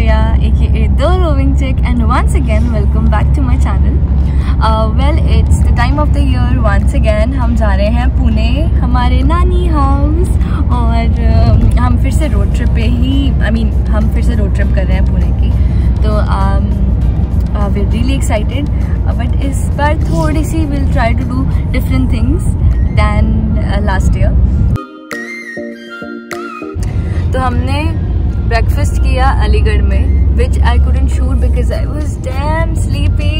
Priya, aka The Roving Chick, and once again welcome back to my channel. Well, it's the time of the year once again. हम जा रहे हैं पुणे हमारे नानी house और हम फिर से रोड ट्रिप पे ही हम फिर से रोड ट्रिप कर रहे हैं पुणे की. तो we're really excited, but इस बार थोड़ी सी we'll try to do different things than last year. तो हमने ब्रेकफास्ट किया अलीगढ़ में, which I couldn't shoot because I was damn sleepy.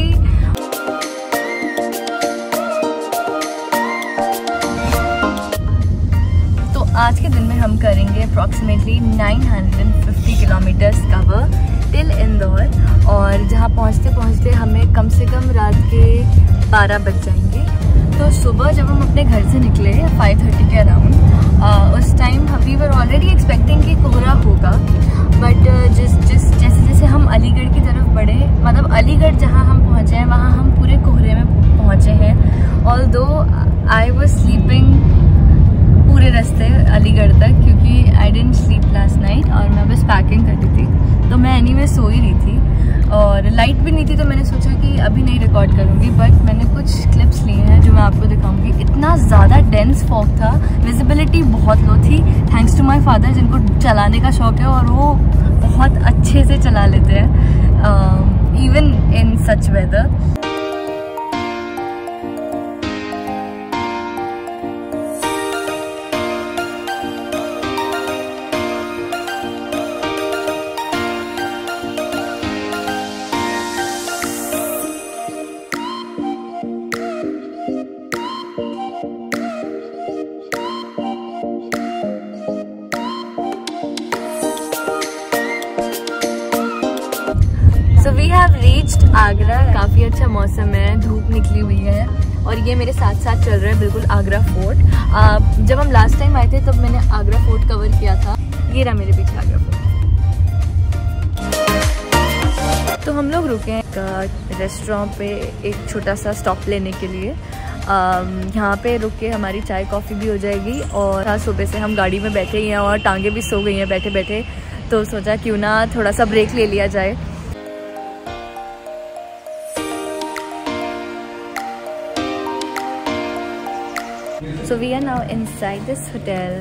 तो आज के दिन में हम करेंगे approximately 950 kilometres cover till Indore, और जहाँ पहुँचते पहुँचते हमें कम से कम रात के 12 बज जाएंगे. तो सुबह जब हम अपने घर से निकले 5:30 के अराउंड, उस time we were already expecting कि कोहरा होगा, बट जैसे हम अलीगढ़ की तरफ बढ़े, मतलब अलीगढ़ जहाँ हम पहुँचे हैं वहाँ हम पूरे कोहरे में पहुँचे हैं. ऑल्दो आई वाज स्लीपिंग पूरे रास्ते अलीगढ़ तक, क्योंकि I didn't sleep last night और मैं बस पैकिंग कर रही थी. तो मैं एनीवे सो ही रही थी और लाइट भी नहीं थी, तो मैंने सोचा कि अभी नहीं रिकॉर्ड करूँगी, बट मैंने कुछ क्लिप्स लिए हैं जो मैं आपको दिखाऊंगी. इतना ज़्यादा डेंस फॉग था, विजिबिलिटी बहुत लो थी, थैंक्स टू माय फादर जिनको चलाने का शौक है और वो बहुत अच्छे से चला लेते हैं even in such weather. We have reached Agra. काफ़ी अच्छा मौसम है, धूप निकली हुई है और ये मेरे साथ साथ चल रहा है बिल्कुल आगरा फोर्ट. जब हम लास्ट टाइम आए थे तब मैंने आगरा फोर्ट कवर किया था. ये रहा मेरे पीछे आगरा फोर्ट. तो हम लोग रुके हैं रेस्टोरेंट पे एक छोटा सा स्टॉप लेने के लिए. यहाँ पे रुक के हमारी चाय कॉफ़ी भी हो जाएगी. और आज सुबह से हम गाड़ी में बैठे ही हैं और टांगे भी सो गई हैं बैठे बैठे, तो सोचा क्यों ना थोड़ा सा ब्रेक ले लिया जाए. So we are now inside this hotel.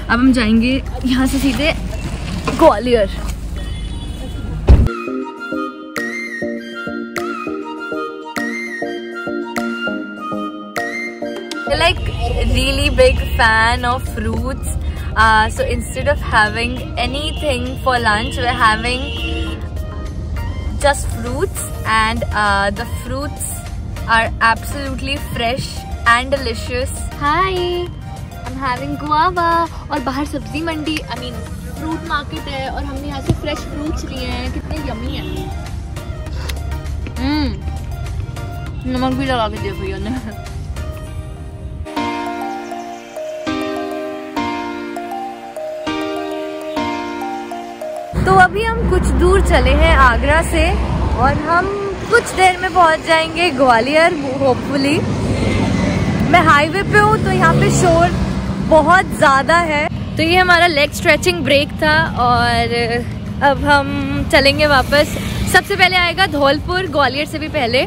अब हम जाएंगे यहाँ से सीधे Gwalior. Like really big fan of fruits. So instead of having anything for lunch, we're having just fruits, and the fruits are absolutely fresh and delicious. Hi, I'm having guava. और बाहर सब्जी मंडी, fruit market है और हमने यहाँ से fresh fruits लिए हैं. कितने यम्मी हैं. नमक भी लगा के दिया भैया ने. तो अभी हम कुछ दूर चले हैं आगरा से और हम कुछ देर में पहुंच जाएंगे ग्वालियर होपफुली. मैं हाईवे पे हूँ तो यहाँ पे शोर बहुत ज़्यादा है. तो ये हमारा लेग स्ट्रेचिंग ब्रेक था और अब हम चलेंगे वापस. सबसे पहले आएगा धौलपुर, ग्वालियर से भी पहले.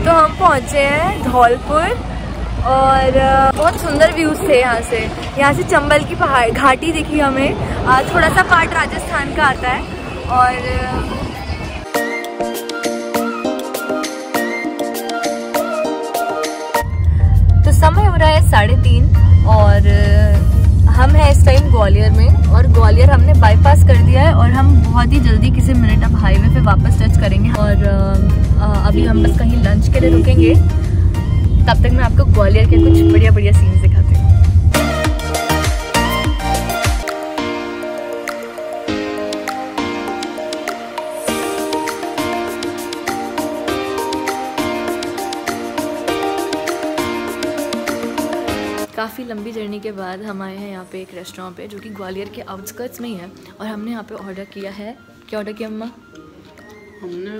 तो हम पहुँचे हैं धौलपुर और बहुत सुंदर व्यूज थे यहाँ से. यहाँ से चंबल की पहाड़ घाटी दिखी हमें. थोड़ा सा पार्ट राजस्थान का आता है. और तो समय हो रहा है 3:30 और हम हैं इस टाइम ग्वालियर में. और ग्वालियर हमने बाईपास कर दिया है और हम बहुत ही जल्दी किसी मिनट अब हाईवे पे वापस टच करेंगे. और अभी हम बस कहीं लंच के लिए रुकेंगे. तब तक मैं आपको ग्वालियर के कुछ बढ़िया बढ़िया सीन्स दिखाती हूँ. काफ़ी लंबी जर्नी के बाद हम आए हैं यहाँ पे एक रेस्टोरेंट पे जो कि ग्वालियर के आउटस्कर्ट्स में ही है। और हमने यहाँ पे ऑर्डर किया है, क्या ऑर्डर किया अम्मा? हमने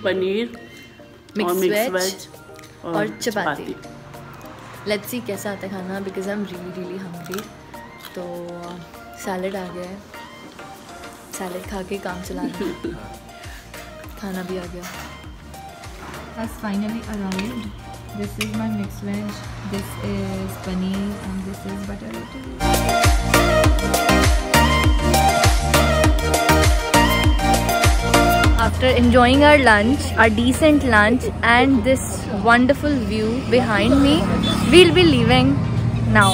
पनीर, मिक्स वेज और चपाती। लेट्स सी कैसा आता है खाना, because I am really hungry. तो सैलड आ गया है, सैलड खा के काम चलाना। खाना भी आ गया। Has finally arrived. This is my mixed veg, this is paneer and this is butter roti. After enjoying our lunch, our decent lunch and this wonderful view behind me, we'll be leaving now.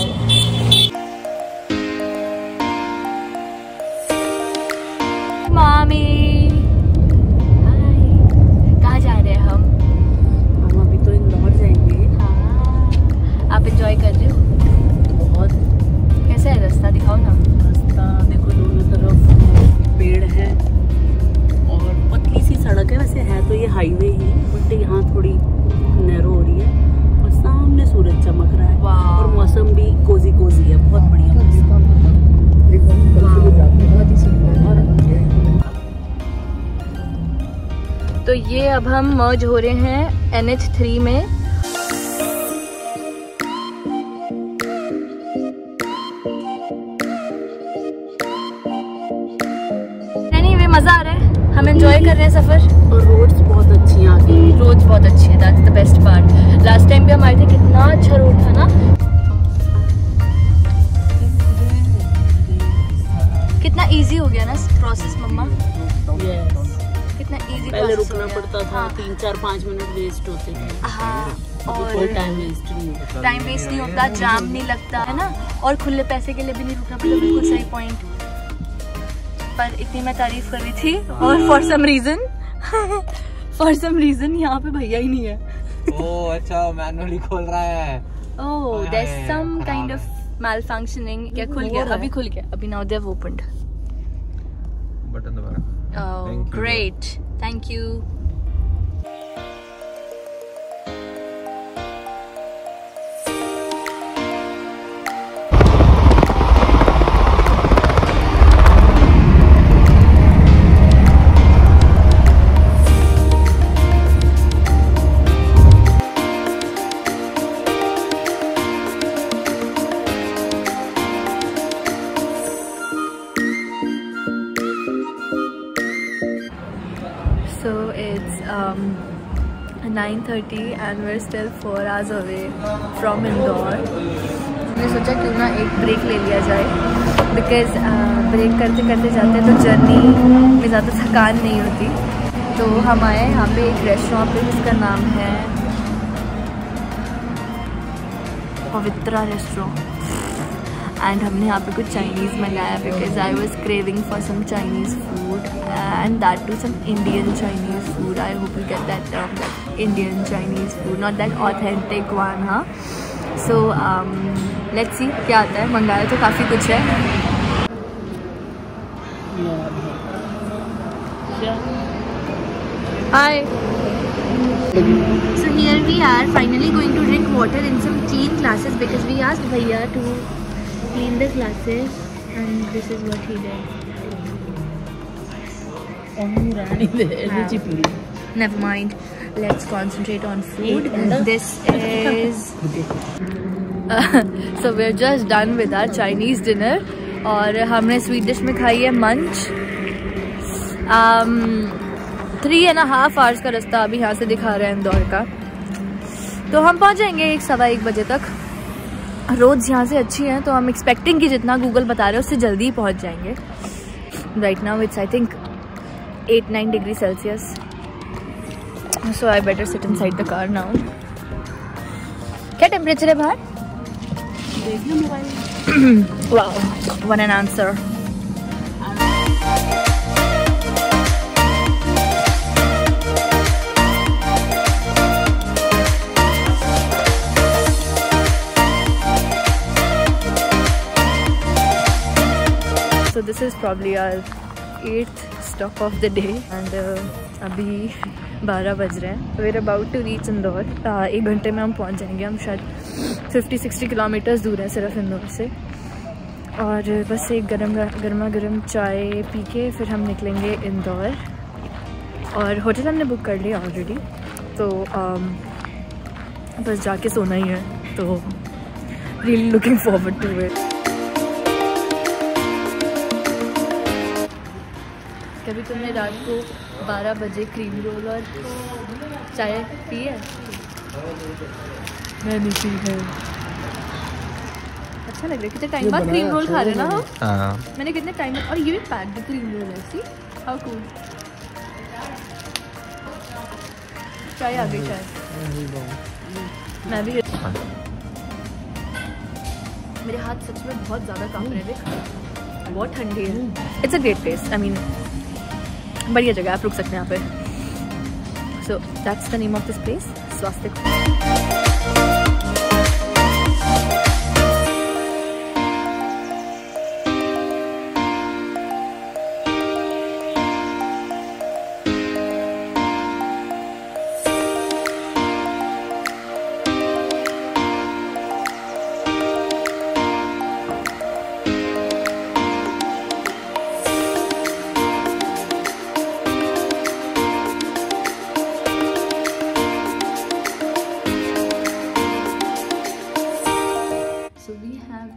Mommy! आप enjoy कर रहे हो? बहुत। कैसा है रास्ता, दिखाओ ना। रास्ता देखो, दोनों तरफ पेड़ है और पतली सी सड़क है। वैसे है तो ये हाईवे ही, बट यहाँ थोड़ी नैरो हो रही है और सामने सूरज चमक रहा है और मौसम भी कोजी है, बहुत बढ़िया मौसम। तो ये अब हम मर्ज हो रहे हैं NH3 में। मजा आ रहा है, हम एंजॉय कर रहे हैं सफर। और रोड्स बहुत अच्छी हैं आगे, रोड्स बहुत अच्छी हैं, that's the best part. Last time भी हम आए थे, कितना अच्छा रोड था ना, कितना इजी हो गया ना प्रोसेस मम्मा। कितना इजी, पहले रुकना पड़ता था। 3-4-5 मिनट वेस्ट होते थे। हाँ, और टाइम वेस्ट नहीं होता, जाम नहीं लगता है ना, और खुले पैसे के लिए भी नहीं रुकना पड़ता। बिल्कुल सही पॉइंट। पर इतनी मैं तारीफ कर रही थी और फॉर सम रीजन यहाँ पे भैया ही नहीं है। ओह अच्छा, मैनुअली खोल रहा है। Oh there is some kind of malfunctioning। क्या खुल गया? अभी खुल गया, अभी now they have opened. Button दबाया। Oh great, thank you. So it's 9:30 and we're still 4 hours away from Indore. हमने सोचा क्यों ना एक ब्रेक ले लिया जाए, बिकॉज ब्रेक करते करते जाते तो जर्नी में ज़्यादा थकान नहीं होती। तो हम आए यहाँ पे एक रेस्टोरेंट पे जिसका नाम है पवित्रा रेस्टोरेंट, एंड हमने यहाँ पे कुछ चाइनीज़ मंगाया because I was craving for some Chinese food and that too some Indian Chinese food. I hope you get that term, that Indian Chinese food, not that authentic one, huh? So let's see क्या आता है। मंगाया तो काफ़ी कुछ है। Hi. So here we are finally going to drink water in some clean glasses because we asked Bhaiya to clean the glasses and this is what he did. Never mind, let's concentrate on food. This is so we're just done with our Chinese dinner और हमने sweet dish में खाई है मंच। 3.5 hours का रास्ता अभी यहाँ से दिखा रहे हैं इंदौर का, तो हम पहुँच जाएंगे 1-1:15 बजे तक। रोड्स यहाँ से अच्छी हैं, तो हम एक्सपेक्टिंग कि जितना गूगल बता रहे हैं उससे जल्दी ही पहुँच जाएंगे। Right now it's I think 8-9 degrees Celsius, so I better sit inside the car now. क्या टेम्परेचर है बाहर? Wow, what an answer. So this is probably our 8th stop of the day and अभी 12 बज रहे हैं। We are about to reach Indore. 1 घंटे में हम पहुंच जाएंगे। हम शायद 50-60 किलोमीटर्स दूर हैं सिर्फ इंदौर से। और बस एक गर्मा गर्म चाय पी के फिर हम निकलेंगे इंदौर। और होटल हमने बुक कर लिया ऑलरेडी, तो बस जाके सोना ही है। तो really looking forward to it. कभी तुमने रात को 12 बजे क्रीम रोल और चाय पी है? मैंने पी है। अच्छा लग रहा है। कितने टाइम बाद क्रीम रोल खा रहे ना हम। मैंने कितने टाइम और ये भी पैक्ड क्रीम रोल है। See how cool. चाय आ गई शायद। मैं भी। मेरे हाथ सच में बहुत ज़्यादा कांप रहे हैं। बहुत ठंडी है। It's a great place. I mean बढ़िया जगह, आप रुक सकते हैं यहाँ पे। So that's the name of this place, Swastik.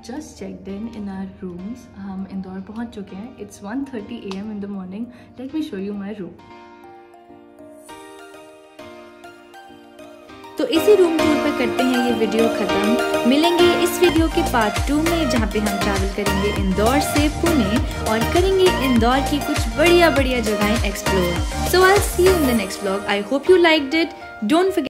Just checked in our rooms. हम इंदौर पहुंच चुके हैं। It's 1:30 AM in the morning. Let me show you my room. तो इसी रूम टूर पे करते हैं ये वीडियो खत्म। मिलेंगे इस वीडियो के पार्ट 2 में, जहाँ पे हम ट्रैवल करेंगे इंदौर से पुणे और करेंगे इंदौर की कुछ बढ़िया जगहें explore. So I'll see you in the next vlog. I hope you liked it. Don't forget